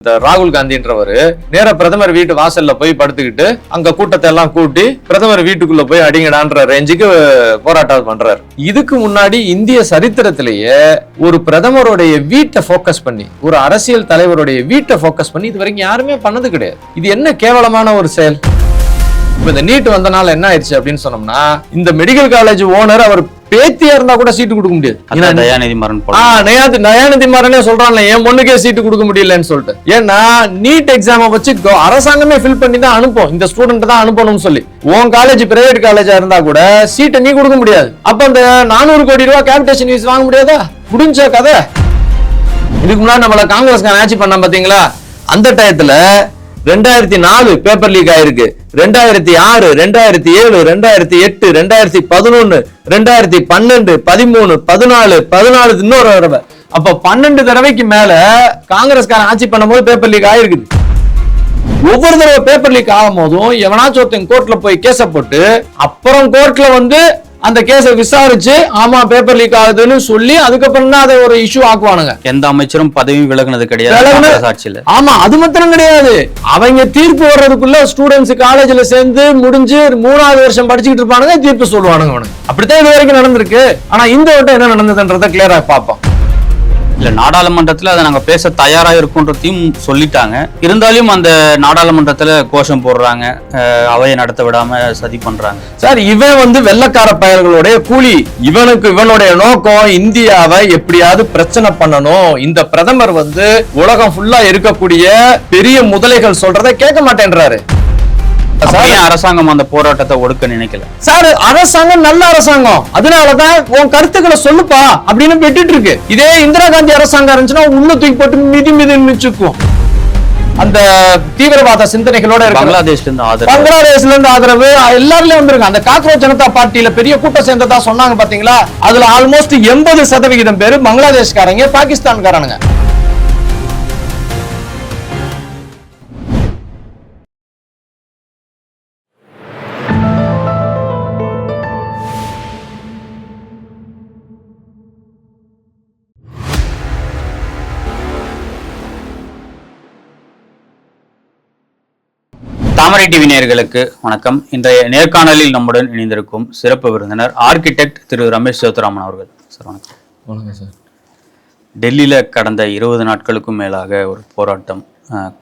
இந்த ராகுல் காந்தின்றவரு நேர பிரதமர் வீட்டு வாசல்ல போய் படுத்துக்கிட்டு அங்க கூட்டத்தை எல்லாம் கூட்டி பிரதமர் வீட்டுக்குள்ள போய் அடிங்கடான்ற ரேஞ்சுக்கு போராட்டம் பண்றாரு. இதுக்கு முன்னாடி இந்திய சரித்திரத்திலேயே ஒரு பிரதமருடைய வீட்டை போக்கஸ் பண்ணி ஒரு அரசியல் தலைவருடைய வீட்டை போக்கஸ் பண்ணி இது வரைக்கும் யாருமே பண்ணது கிடையாது. இது என்ன கேவலமான ஒரு செயல். இப்ப இந்த நீட் வந்தனால என்ன ஆயிடுச்சு அப்படின்னு சொன்னோம்னா, இந்த மெடிக்கல் காலேஜ் ஓனர் அவர் பேத்தியா இருந்தா கூட சீட்டு கொடுக்க முடியாது. தயாநிதி மாறனே சொல்றான்ல, என் பொண்ணுக்கே சீட்டு கொடுக்க முடியலன்னு சொல்லிட்டு. ஏன்னா நீட் எக்ஸாம வச்சு அரசாங்கமே ஃபில் பண்ணி தான் அனுப்பும், இந்த ஸ்டூடெண்ட் தான் அனுப்பணும்னு சொல்லி. உன் காலேஜ் பிரைவேட் காலேஜா இருந்தா கூட சீட்டை நீ கொடுக்க முடியாது. அப்ப அந்த 400 கோடி ரூபாய் கேபிடேஷன் ஃபீஸ் வாங்க முடியாதா? முடிஞ்ச கதை. இதுக்கு முன்னாடி நம்மள காங்கிரஸ்காரன் ஆட்சி பண்ண பாத்தீங்களா? அந்த டயத்துல 2004 பேப்பர் லீக் ஆயிருக்கு, 2006, 2007, 2008, 2011, 2012, 13, 14 இன்னொரு தடவை. அப்ப 12 தடவைக்கு மேல காங்கிரஸ்காரன் ஆட்சி பண்ணும் போது பேப்பர் லீக் ஆயிருக்குது. ஒவ்வொரு தடவை பேப்பர் லீக் ஆகும் போதும் எவனாச்சும் ஒருத்தன் கோர்ட்ல போய் கேஸ போட்டு அப்புறம் கோர்ட்ல அந்த கேஸை விசாரிச்சு ஆமா பேப்பர் லீக் ஆகுதுன்னு சொல்லி அதுக்கப்புறம் தான் அதை ஒரு இஷ்யூ ஆக்குவானுங்க. எந்த அமைச்சரும் பதவி விலகுனது கிடையாது. ஆமா, அது மாத்திரம் கிடையாது. அவங்க தீர்ப்பு வர்றதுக்குள்ள ஸ்டூடெண்ட்ஸ் காலேஜ்ல சேர்ந்து முடிஞ்சு 3வது வருஷம் படிச்சுக்கிட்டு இருப்பானுங்க, தீர்ப்பு சொல்லுவானுங்க. அப்படித்தான் இது வரைக்கும் நடந்திருக்கு. ஆனா இந்த வட்டம் என்ன நடந்ததுன்றத கிளியரா பார்ப்போம். இல்ல, நாடாளுமன்றத்துல அதை நாங்க பேச தயாரா இருக்கும்ன்றதையும் சொல்லிட்டாங்க. இருந்தாலும் அந்த நாடாளுமன்றத்துல கோஷம் போடுறாங்க, அவையை நடத்த விடாம சதி பண்றாங்க. சார், இவன் வெள்ளக்கார பயல்களுடைய கூலி. இவனுடைய நோக்கம் இந்தியாவை எப்படியாவது பிரச்சனை பண்ணணும். இந்த பிரதமர் உலகம் ஃபுல்லா இருக்கக்கூடிய பெரிய முதலைகள் சொல்றதை கேட்க மாட்டேன்றாரு. அரசாங்கம் அந்த போராட்டத்தை ஒடுக்க நினைக்கல சார். அரசாங்கம் நல்ல அரசாங்கம், அதனாலதான் உன் கருத்துக்களை சொல்லுப்பா அப்படின்னு விட்டுட்டு இருக்கு. இதே இந்திரா காந்தி அரசாங்கம் இருந்துச்சுன்னா உள்ள தூக்கி போட்டு மிதி மிதிச்சுக்கும். அந்த தீவிரவாத சிந்தனைகளோட பங்களாதேஷ்ல இருந்து ஆதரவு எல்லாருலயும் வந்திருக்கு. அந்த காக்ரோச் ஜனதா பார்ட்டியில பெரிய கூட்டம் சேர்ந்ததா சொன்னாங்க பாத்தீங்களா? அதுல ஆல்மோஸ்ட் 80% பேரு பங்களாதேஷ்காரங்க, பாகிஸ்தான்காரனுங்க. தாமரை டிவி நேயர்களுக்கு வணக்கம். இன்றைய நேர்காணலில் நம்முடன் இணைந்திருக்கும் சிறப்பு விருந்தினர் ஆர்கிடெக்ட் திரு ரமேஷ் சேதுராமன் அவர்கள். சார் வணக்கம். வணக்கம் சார். டெல்லியில் கடந்த 20 நாட்களுக்கும் மேலாக ஒரு போராட்டம்,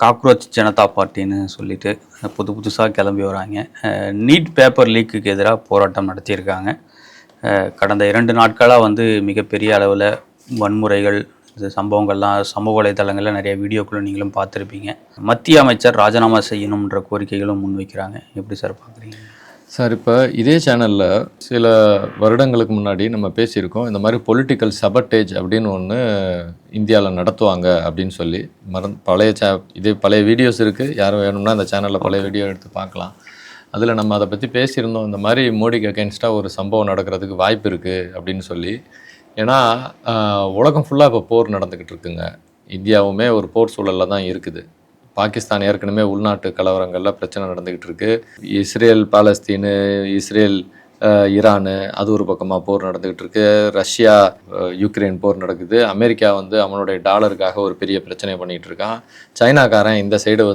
காக்ரோச் ஜனதா பார்ட்டின்னு சொல்லிட்டு புதுசாக கிளம்பி வராங்க. நீட் பேப்பர் லீக்குக்கு எதிராக போராட்டம் நடத்தியிருக்காங்க. கடந்த 2 நாட்களாக மிகப்பெரிய அளவில் வன்முறைகள், சம்பவங்கள்லாம் சமூக வலைதளங்களில் நிறைய வீடியோக்களும் நீங்களும் பார்த்துருப்பீங்க. மத்திய அமைச்சர் ராஜினாமா செய்யணும்ன்ற கோரிக்கைகளும் முன்வைக்கிறாங்க. எப்படி சார் பார்க்குறீங்க? சார், இப்போ இதே சேனலில் சில வருடங்களுக்கு முன்னாடி நம்ம பேசியிருக்கோம், இந்த மாதிரி பொலிட்டிக்கல் சபட்டேஜ் அப்படின்னு ஒன்று இந்தியாவில் நடத்துவாங்க அப்படின்னு சொல்லி. பழைய வீடியோஸ் இருக்குது, யாரும் வேணும்னா அந்த சேனலில் பழைய வீடியோ எடுத்து பார்க்கலாம். அதில் நம்ம அதை பற்றி பேசியிருந்தோம். இந்த மாதிரி மோடிக்கு அகேன்ஸ்டாக ஒரு சம்பவம் நடக்கிறதுக்கு வாய்ப்பு இருக்குது அப்படின்னு சொல்லி. ஏன்னா உலகம் ஃபுல்லாக இப்போ போர் நடந்துக்கிட்டு இருக்குங்க. இந்தியாவுமே ஒரு போர் சூழலில் தான் இருக்குது. பாகிஸ்தான் ஏற்கனவே உள்நாட்டு கலவரங்களில் பிரச்சனை நடந்துக்கிட்டு இருக்கு. இஸ்ரேல் பாலஸ்தீனு, இஸ்ரேல் ஈரானு, அது ஒரு பக்கமாக போர் நடந்துக்கிட்டு இருக்கு. ரஷ்யா யுக்ரைன் போர் நடக்குது. அமெரிக்கா அவனுடைய டாலருக்காக ஒரு பெரிய பிரச்சனை பண்ணிகிட்டு இருக்கான். சைனாக்காரன் இந்த சைடு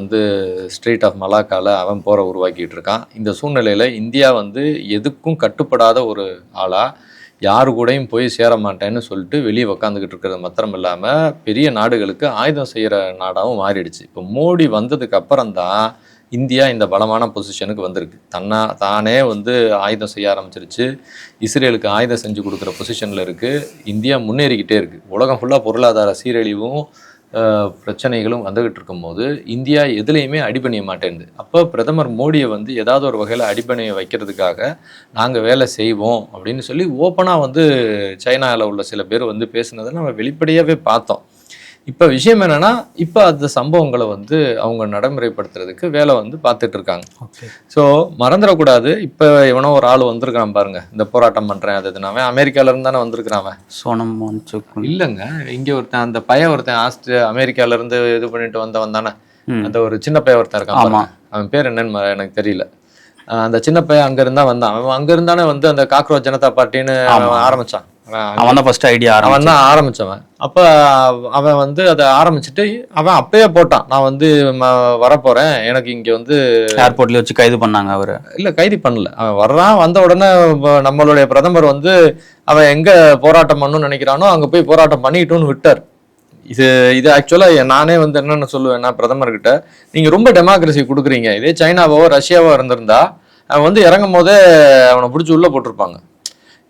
ஸ்ட்ரீட் ஆஃப் மலாக்காவில் அவன் போரை உருவாக்கிட்டு இருக்கான். இந்த சூழ்நிலையில் இந்தியா எதுக்கும் கட்டுப்படாத ஒரு ஆளாக, யாரு கூடயும் போய் சேர மாட்டேன்னு சொல்லிட்டு வெளியே உக்காந்துக்கிட்டு இருக்கிறது மாத்திரம் இல்லாமல் பெரிய நாடுகளுக்கு ஆயுதம் செய்கிற நாடாகவும் மாறிடுச்சு. இப்போ மோடி வந்ததுக்கு அப்புறம்தான் இந்தியா இந்த பலமான பொசிஷனுக்கு வந்திருக்கு. தானே ஆயுதம் செய்ய ஆரம்பிச்சிருச்சு. இஸ்ரேலுக்கு ஆயுதம் செஞ்சு கொடுக்குற பொசிஷனில் இருக்குது. இந்தியா முன்னேறிக்கிட்டே இருக்குது. உலகம் ஃபுல்லாக பொருளாதார சீரழிவும் பிரச்சனைகளும் வந்துகிட்டு இருக்கும்போது இந்தியா எதுலேயுமே அடிபணிய மாட்டேங்குது. அப்போ பிரதமர் மோடியை ஏதாவது ஒரு வகையில் அடிபணிய வைக்கிறதுக்காக நாங்கள் வேலை செய்வோம் அப்படின்னு சொல்லி ஓப்பனாக சைனாவில் உள்ள சில பேர் பேசுனதை நம்ம வெளிப்படையாகவே பார்த்தோம். இப்போ விஷயம் என்னென்னா, இப்போ அந்த சம்பவங்களை அவங்க நடைமுறைப்படுத்துறதுக்கு வேலை பார்த்துட்டு இருக்காங்க. ஸோ மறந்துடக்கூடாது. இப்போ இவனோ ஒரு ஆள் வந்திருக்கான் பாருங்க, இந்த போராட்டம் பண்ணுறேன் அது அவன் அமெரிக்காவிலேருந்து தானே வந்திருக்கிறான். சோனம் இல்லைங்க, இங்கே ஒருத்தன், அந்த பையன் ஒருத்தன் அமெரிக்காவிலேருந்து இது பண்ணிட்டு வந்தவன் தானே. அந்த ஒரு சின்ன பையன் ஒருத்தன் இருக்கான், அவன் பேர் என்னன்னு எனக்கு தெரியல. அந்த சின்ன பையன் அங்கேருந்தா வந்தான். அவன் அங்கேருந்தானே அந்த காக்ரோச் ஜனதா பார்ட்டின்னு ஆரம்பித்தான். அவன் தான் ஃபர்ஸ்ட் ஐடியா அவன் தான் ஆரம்பிச்சவன். அப்ப அவன் வந்து அதை ஆரம்பிச்சுட்டு அவன் அப்பயே போட்டான், நான் வந்து வரப்போறேன், எனக்கு இங்க வந்து ஏர்போர்ட்ல வச்சு கைது பண்ணாங்க அவரு. இல்ல கைது பண்ணல, அவன் வர்றான், வந்த உடனே நம்மளுடைய பிரதமர் வந்து அவன் எங்க போராட்டம் பண்ணணும்னு நினைக்கிறானோ அங்க போய் போராட்டம் பண்ணிக்கிட்டோன்னு விட்டார். இது ஆக்சுவலா நானே வந்து என்னென்ன சொல்லுவேன்னா, பிரதமர்கிட்ட நீங்க ரொம்ப டெமோக்ரஸி கொடுக்குறீங்க, இதே சைனாவோ ரஷ்யாவோ இருந்திருந்தா அவன் வந்து இறங்கும் போதே அவனை பிடிச்சி உள்ள போட்டிருப்பாங்க.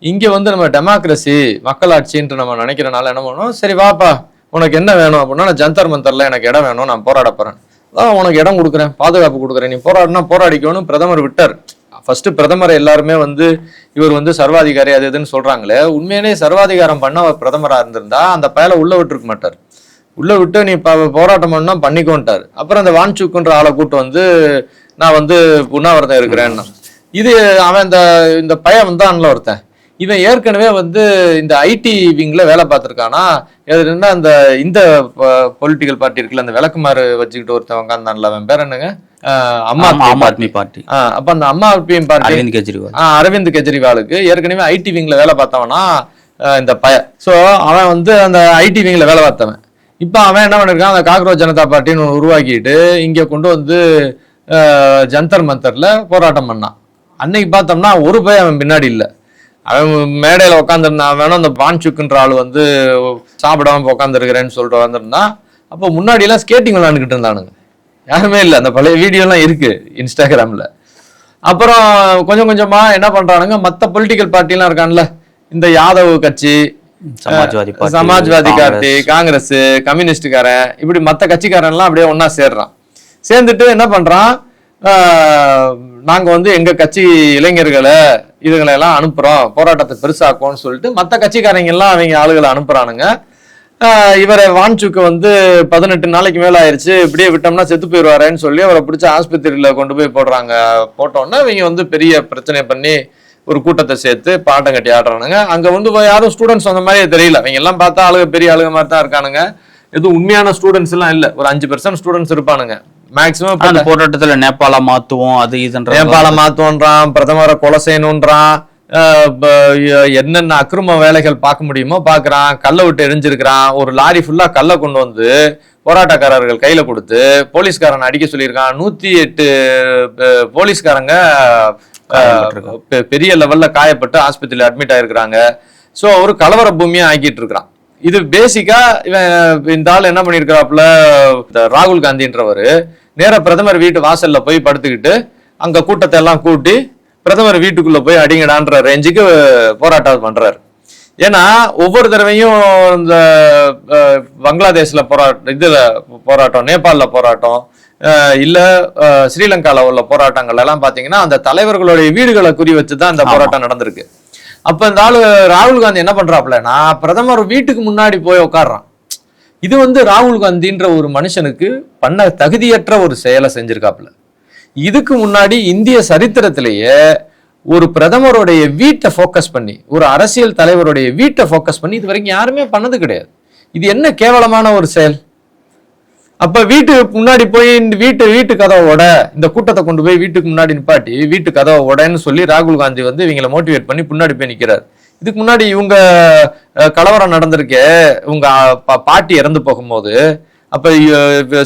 இங்க வந்து நம்ம டெமோக்ரஸி மக்களாட்சின்ட்டு நம்ம நினைக்கிறனால என்ன பண்ணோம், சரி வாப்பா உனக்கு என்ன வேணும் அப்படின்னா, நான் ஜந்தர் மந்தர்ல எனக்கு இடம் வேணும், நான் போராட போறேன், அதான் உனக்கு இடம் கொடுக்குறேன், பாதுகாப்பு கொடுக்குறேன், நீ போராடினா போராடிக்கணும் பிரதமர் விட்டார். ஃபர்ஸ்ட் பிரதமரை எல்லாருமே வந்து இவர் வந்து சர்வாதிகாரி அது இதுன்னு சொல்றாங்களே, உண்மையிலேயே சர்வாதிகாரம் பண்ண அவர் பிரதமரா இருந்திருந்தா அந்த பயலை உள்ள விட்டுருக்க மாட்டார். உள்ள விட்டு நீ போராட்டம் பண்ணா பண்ணிக்கோன்ட்டார். அப்புறம் அந்த வான்சுக்குன்ற ஆளை கூட்டு வந்து நான் வந்து உண்ணாவிரதம் இருக்கிறேன்னா, இது அவன் இந்த பையன் வந்தான்ல ஒருத்தன், இவன் ஏற்கனவே வந்து இந்த ஐடி விங்ல வேலை பார்த்திருக்கானா, எதுனா இந்த பொலிட்டிக்கல் பார்ட்டி இருக்குல்ல, அந்த விளக்குமாறு வச்சுக்கிட்டு ஒருத்தன் உட்காந்தான்ல, அவன் பேர் என்னங்க, ஆம் ஆத்மி பார்ட்டி. அப்ப அந்த ஆம் ஆத்மி பார்ட்டி அரவிந்த் கெஜ்ரிவால், அரவிந்த் கெஜ்ரிவாலுக்கு ஏற்கனவே ஐடி விங்ல வேலை பார்த்தவனா இந்த பையன். ஸோ அவன் வந்து அந்த ஐடி விங்ல வேலை பார்த்தவன். இப்ப அவன் என்ன பண்ணிருக்கான், அந்த காக்ரோச் ஜனதா பார்ட்டின்னு உருவாக்கிட்டு இங்க கொண்டு வந்து ஜந்தர் மந்தர்ல போராட்டம் பண்ணான். அன்னைக்கு பார்த்தோம்னா ஒரு பையன் அவன் பின்னாடி இல்லை, அவன் மேடையில உட்காந்துருந்தான். வேணும் அந்த பான்சுக்குன்ற ஆள் வந்து சாப்பிடாம உட்காந்துருக்கிறேன்னு சொல்லிட்டு வந்திருந்தான். அப்போ முன்னாடி எல்லாம் ஸ்கேட்டிங் விளையாண்டுக்கிட்டு இருந்தானுங்க, யாருமே இல்லை. அந்த பழைய வீடியோலாம் இருக்கு இன்ஸ்டாகிராம்ல. அப்புறம் கொஞ்சம் கொஞ்சமா என்ன பண்றானுங்க, மற்ற பொலிட்டிக்கல் பார்ட்டிலாம் இருக்கான்ல, இந்த யாதவ் கட்சி, சமாஜ்வாதி பார்ட்டி, காங்கிரஸ், கம்யூனிஸ்டுக்காரன், இப்படி மற்ற கட்சிக்காரன் எல்லாம் அப்படியே ஒன்னா சேர்றான். சேர்ந்துட்டு என்ன பண்றான், நாங்க வந்து எங்க கட்சி இளைஞர்களை இதுகளை எல்லாம் அனுப்புறோம், போராட்டத்தை பெருசாக்கும்னு சொல்லிட்டு மற்ற கட்சிக்காரங்க எல்லாம் அவங்க ஆளுகளை அனுப்புறானுங்க. இவரை வான்சுக்கு வந்து 18 நாளைக்கு மேல ஆயிடுச்சு, இப்படியே விட்டோம்னா செத்து போயிடுவாருன்னு சொல்லி அவரை பிடிச்ச ஆஸ்பத்திரியில கொண்டு போய் போடுறாங்க. போட்டோன்னா இவங்க வந்து பெரிய பிரச்சனை பண்ணி ஒரு கூட்டத்தை சேர்த்து பாட்டம் கட்டி ஆடுறானுங்க. அங்க வந்து யாரும் ஸ்டூடெண்ட்ஸ் அந்த மாதிரியே தெரியல, அவங்க எல்லாம் பார்த்தா ஆளுங்க பெரிய ஆளுங்க மாதிரி தான் இருக்கானுங்க. எதுவும் உண்மையான ஸ்டூடெண்ட்ஸ் எல்லாம் இல்ல, ஒரு 5% ஸ்டூடெண்ட்ஸ் இருப்பானுங்க மேக்சிமம். போராட்டத்துல நேபாள மாத்துவோம், அது இதுன்ற நேபாள மாத்துவோன்றான், பிரதமரை கொலை செய்யணும்ன்றான், என்னென்ன அக்கிரம வேலைகள் பார்க்க முடியுமோ பாக்குறான், கல்லை விட்டு எரிஞ்சிருக்கிறான், ஒரு லாரி ஃபுல்லா கல்லை கொண்டு வந்து போராட்டக்காரர்கள் கையில கொடுத்து போலீஸ்காரன் அடிக்க சொல்லியிருக்கான். 108 போலீஸ்காரங்க பெரிய லெவல்ல காயப்பட்டு ஆஸ்பத்திரியில அட்மிட் ஆயிருக்கிறாங்க. ஸோ ஒரு கலவர பூமியா ஆக்கிட்டு இருக்கிறான். இது பேசிக்கா இந்த ஆள் என்ன பண்ணிருக்கிறாப்புல, ராகுல் காந்தின்றவர் நேர பிரதமர் வீட்டு வாசல்ல போய் படுத்துக்கிட்டு அங்க கூட்டத்தை எல்லாம் கூட்டி பிரதமர் வீட்டுக்குள்ள போய் அடிங்கடான்ற ரேஞ்சுக்கு போராட்டம் பண்றாரு. ஏன்னா ஒவ்வொரு தடவையும் இந்த பங்களாதேஷ்ல போராட்டம், நேபாளில போராட்டம், இல்ல ஸ்ரீலங்கால உள்ள போராட்டங்கள் எல்லாம் பாத்தீங்கன்னா அந்த தலைவர்களுடைய வீடுகளை குறி வச்சுதான் இந்த போராட்டம் நடந்திருக்கு. அப்ப இந்த ஆளு ராகுல் காந்தி என்ன பண்றாப்புலன்னா, பிரதமர் வீட்டுக்கு முன்னாடி போய் உட்காடுறான். இது வந்து ராகுல் காந்தின்ற ஒரு மனுஷனுக்கு பண்ண தகுதியற்ற ஒரு செயலை செஞ்சிருக்காப்புல. இதுக்கு முன்னாடி இந்திய சரித்திரத்திலேயே ஒரு பிரதமருடைய வீட்டை போக்கஸ் பண்ணி, ஒரு அரசியல் தலைவருடைய வீட்டை போக்கஸ் பண்ணி இது வரைக்கும் யாருமே பண்ணது கிடையாது. இது என்ன கேவலமான ஒரு செயல். அப்ப வீட்டுக்கு முன்னாடி போய் வீட்டு கதவை உட, இந்த கூட்டத்தை கொண்டு போய் வீட்டுக்கு முன்னாடி நிப்பாட்டி வீட்டு கதவை உடன்னு சொல்லி ராகுல் காந்தி வந்து இவங்களை மோட்டிவேட் பண்ணி முன்னாடி போய் நிக்கிறார். இதுக்கு முன்னாடி இவங்க கலவரம் நடந்திருக்கே, உங்க பாட்டி இறந்து போகும்போது அப்ப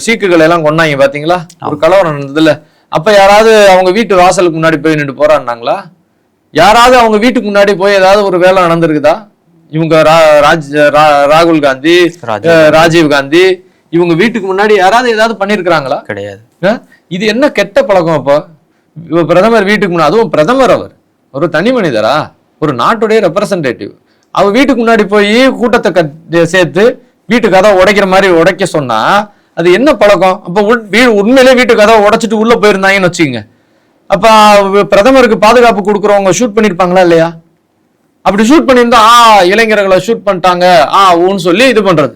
சீக்குகள் எல்லாம் கொண்டாங்க பாத்தீங்களா, ஒரு கலவரம் நடந்ததுல. அப்ப யாராவது அவங்க வீட்டு வாசலுக்கு முன்னாடி போய் நின்று போராடினாங்களா? யாராவது அவங்க வீட்டுக்கு முன்னாடி போய் ஏதாவது ஒரு வேலை நடந்திருக்குதா? இவங்க ராகுல் காந்தி, ராஜீவ் காந்தி இவங்க வீட்டுக்கு முன்னாடி யாராவது ஏதாவது பண்ணிருக்கிறாங்களா? கிடையாது. இது என்ன கெட்ட பழக்கம். அப்போ பிரதமர் வீட்டுக்கு முன்னாடி, அதுவும் பிரதமர் அவர் ஒரு தனி மனிதரா, ஒரு நாட்டுடைய ரெப்ரசன்டேட்டிவ், அவர் வீட்டுக்கு முன்னாடி போய் கூட்டத்தை சேர்த்து வீட்டு கதவை உடைக்கிற மாதிரி உடைக்க சொன்னா அது என்ன பழக்கம்? அப்ப உண்மையிலே வீட்டு கதவை உடைச்சிட்டு உள்ள போயிருந்தாங்கன்னு வச்சுக்கோங்க, அப்ப பிரதமருக்கு பாதுகாப்பு கொடுக்குறவங்க ஷூட் பண்ணிருப்பாங்களா இல்லையா? அப்படி ஷூட் பண்ணியிருந்தா இளைஞர்களை ஷூட் பண்ணிட்டாங்க ஊன்னு சொல்லி இது பண்றது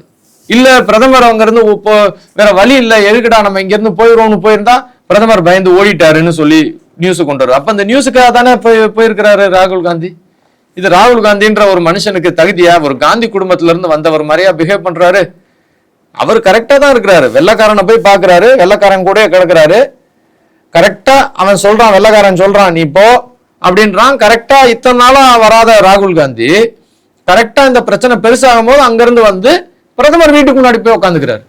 இல்ல. பிரதமர் அவங்க இருந்து வேற வழி இல்ல, எதுக்குடா நம்ம இங்க இருந்து போயிடுவோம்னு போயிருந்தா பிரதமர் பயந்து ஓடிட்டாருன்னு சொல்லி நியூஸ் கொண்டு வரும். அப்ப அந்த நியூஸுக்காக தானே போயிருக்கிறாரு ராகுல் காந்தி. இது ராகுல் காந்தின்ற ஒரு மனுஷனுக்கு தகுதியா? ஒரு காந்தி குடும்பத்துல இருந்து வந்தவர் மாதிரியா பிஹேவ் பண்றாரு? அவர் கரெக்டா தான் இருக்கிறாரு. வெள்ளைக்காரனை போய் பாக்குறாரு, வெள்ளைக்காரன் கூட கிடக்குறாரு. கரெக்டா அவன் சொல்றான், வெள்ளைக்காரன் சொல்றான் நீ போ அப்படின்றான். கரெக்டா இத்தனை நாளா வராத ராகுல் காந்தி கரெக்டா இந்த பிரச்சனை பெருசாகும் போது அங்கிருந்து வந்து பிரதமர் வீட்டுக்கு முன்னாடி போய் உட்காந்துக்கிறாரு.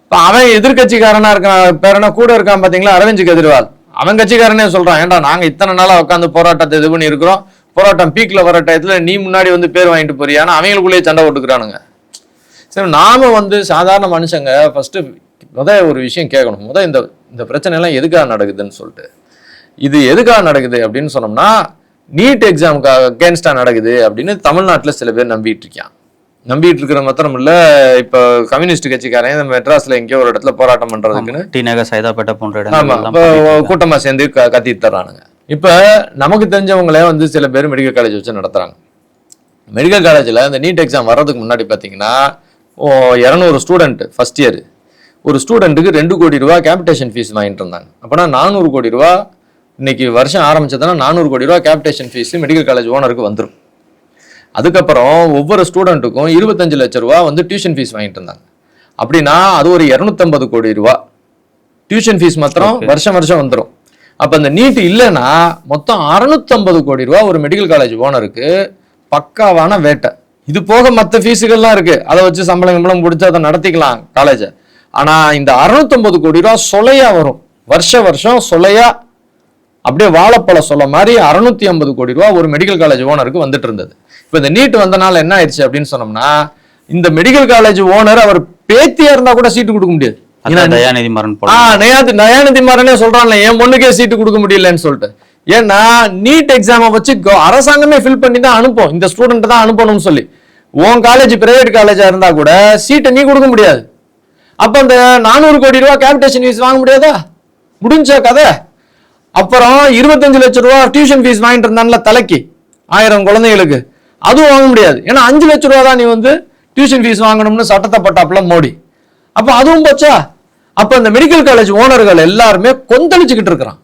இப்ப அவன் எதிர்கட்சிக்காரனா இருக்கான், பேரனா கூட இருக்கான் பாத்தீங்களா, அரவிந்த் கெஜ்ரிவால். அவன் கட்சிக்காரனே சொல்றான், ஏன்டா நாங்க இத்தனை நாளா உட்காந்து போராட்டத்தை இது பண்ணி இருக்கிறோம், போராட்டம் பீக்ல வர டயத்துல நீ முன்னாடி வந்து பேர் வாங்கிட்டு போறியான்னு அவங்களுக்குள்ளேயே சண்டை போட்டுக்கிறானுங்க. சரி, நாம வந்து சாதாரண மனுஷங்க ஃபர்ஸ்ட் ஒரு விஷயம் கேட்கணும். இந்த பிரச்சனை எல்லாம் எதுக்காக நடக்குதுன்னு சொல்லிட்டு, இது எதுக்காக நடக்குது அப்படின்னு சொன்னோம்னா, நீட் எக்ஸாமுக்கு அகேன்ஸ்டா நடக்குது அப்படின்னு தமிழ்நாட்டுல சில பேர் நம்பிட்டு இருக்கான். நம்பிட்டு இருக்கிற மாத்திரம் இல்ல, இப்ப கம்யூனிஸ்ட் கட்சிக்காரன் மெட்ராஸ்ல எங்கேயோ ஒரு இடத்துல போராட்டம் பண்றதுக்குன்னு டி நகர், சைதாப்பேட்டை போன்ற ஆமா கூட்டமா சேர்ந்து கத்திட்டு தர்றானுங்க. இப்ப நமக்கு தெரிஞ்சவங்களே வந்து சில பேர் மெடிக்கல் காலேஜ் வச்சு நடத்துறாங்க. மெடிக்கல் காலேஜ்ல இந்த நீட் எக்ஸாம் வர்றதுக்கு முன்னாடி பாத்தீங்கன்னா 200 ஸ்டூடெண்ட் ஃபர்ஸ்ட் இயர், ஒரு ஸ்டூடெண்ட்டுக்கு 2 கோடி ரூபாய் கேபிடேஷன் ஃபீஸ் வாங்கிட்டு இருந்தாங்க. அப்பனா 400 கோடி ரூபா, இன்னைக்கு வருஷம் ஆரம்பிச்சதுன்னா 400 கோடி ரூபா கேபிடேஷன் ஃபீஸ் மெடிக்கல் காலேஜ் ஓனருக்கு வந்துடும். அதுக்கப்புறம் ஒவ்வொரு ஸ்டூடெண்ட்டுக்கும் 25 லட்சம் ரூபா வந்து டியூஷன் ஃபீஸ் வாங்கிட்டு இருந்தாங்க. அப்படின்னா அது ஒரு 250 கோடி ரூபா டியூஷன் ஃபீஸ் மாத்திரம் வருஷம் வருஷம் வந்துடும். அப்ப அந்த நீட் இல்லைன்னா மொத்தம் 650 கோடி ரூபா ஒரு மெடிக்கல் காலேஜ் ஓனருக்கு பக்காவான வேட்டை. இது போக மற்ற ஃபீஸுகள்லாம் இருக்கு, அதை வச்சு சம்பளம் பிடிச்சி அதை நடத்திக்கலாம் காலேஜ. ஆனா இந்த 650 கோடி ரூபா சொலையா வரும், வருஷம் சொலையா அப்படியே வாழைப்பழ சொல்ல மாதிரி 650 கோடி ரூபா ஒரு மெடிக்கல் காலேஜ் ஓனருக்கு வந்துட்டு இருந்தது. இப்ப இந்த நீட் வந்தனால என்ன ஆயிடுச்சு அப்படின்னு சொன்னோம்னா, இந்த மெடிக்கல் காலேஜ் ஓனர் அவர் பேத்தியா இருந்தா கூட சீட்டு கொடுக்க முடியாது. தயாநிதி மாறனே சொல்றான்ல, என் பொண்ணுக்கே சீட்டு கொடுக்க முடியலன்னு சொல்லிட்டு. ஏன்னா நீட் எக்ஸாமை வச்சு அரசாங்கமே ஃபில் பண்ணி தான் அனுப்பும், இந்த ஸ்டூடெண்ட் தான் அனுப்பணும்னு சொல்லி. உன் காலேஜ் பிரைவேட் காலேஜா இருந்தா கூட சீட்டை நீ கொடுக்க முடியாது. அப்ப அந்த 400 கோடி ரூபாய் கேபிடேஷன் ஃபீஸ் வாங்க முடியாதா? முடிஞ்ச கதை. அப்புறம் 25 லட்சம் ரூபாய் டியூஷன் ஃபீஸ் வாங்கிட்டு இருந்தான்ல தலைக்கு 1000 குழந்தைகளுக்கு, அதுவும் வாங்க முடியாது. ஏன்னா 5 லட்சம் ரூபா தான் நீ வந்து டியூஷன் ஃபீஸ் வாங்கணும்னு சட்டத்தை பட்டாப்புல மோடி. அப்ப அதுவும் போச்சா? அப்ப இந்த மெடிக்கல் காலேஜ் ஓனர்கள் எல்லாருமே கொந்தளிச்சுக்கிட்டு இருக்கிறான்.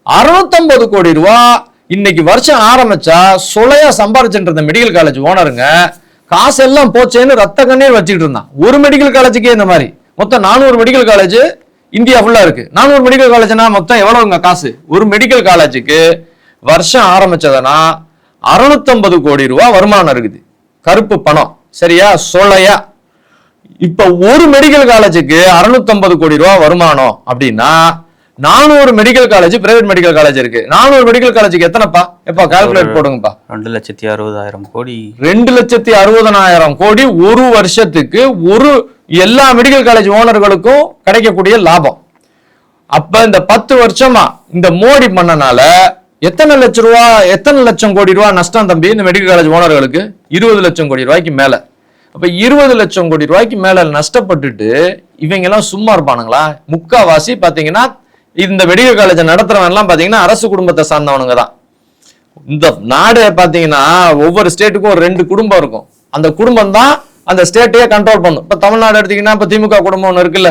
650 கோடி ரூபா இன்னைக்கு வருஷம் ஆரம்பிச்சா சொலையா சம்பாரிச்சுட்டு இருந்த மெடிக்கல் காலேஜ் ஓனருங்க காசு எல்லாம் போச்சேன்னு ரத்த கண்ணே வச்சுக்கிட்டு இருந்தான். ஒரு மெடிக்கல் காலேஜுக்கே இந்த மாதிரி மொத்தம் 400 மெடிக்கல் காலேஜ் இந்தியா ஃபுல்லா இருக்கு. 400 மெடிக்கல் காலேஜ்னா மொத்தம் எவ்வளவுங்க காசு? ஒரு மெடிக்கல் காலேஜுக்கு வருஷம் ஆரம்பிச்சதுன்னா 650 கோடி ரூபாய் வருமானம் இருக்குது, கருப்பு பணம். சரியா, சொலையா. இப்ப ஒரு மெடிக்கல் காலேஜுக்கு 650 கோடி ரூபாய் வருமானம் அப்படின்னா 400 medical college, private medical college இருக்கு. 400 மெடிக்கல் காலேஜுக்கு எத்தனைப்பா? எப்பா கால்குலேட் போடுங்கப்பா. 2,60,000 கோடி. 2,60,000 கோடி ஒரு வருஷத்துக்கு ஒரு எல்லா மெடிக்கல் காலேஜ் ஓனர்களுக்கும் கிடைக்கக்கூடிய லாபம். அப்ப இந்த 10 வருஷமா இந்த மோடி பண்ணனால எத்தனை லட்சம் கோடி ரூபாய் நஷ்டம் தம்பி இந்த மெடிக்கல் காலேஜ் ஓனர்களுக்கு? 20 லட்சம் கோடி ரூபாய்க்கு மேல. அப்ப 20 லட்சம் கோடி ரூபாய்க்கு மேல நஷ்டப்பட்டுட்டு இவங்க எல்லாம் சும்மா இருப்பானுங்களா? முக்காவாசி பாத்தீங்கன்னா இந்த மெடிக்கல் காலேஜ் நடத்துறவன் எல்லாம் பாத்தீங்கன்னா அரசு குடும்பத்தை சார்ந்தவனுங்க தான். இந்த நாடு பாத்தீங்கன்னா ஒவ்வொரு ஸ்டேட்டுக்கும் ஒரு 2 குடும்பம் இருக்கும். அந்த குடும்பம் தான் அந்த ஸ்டேட்டையே கண்ட்ரோல் பண்ணும். இப்ப தமிழ்நாடு எடுத்தீங்கன்னா இப்ப திமுக குடும்பம் ஒண்ணு இருக்குல்ல,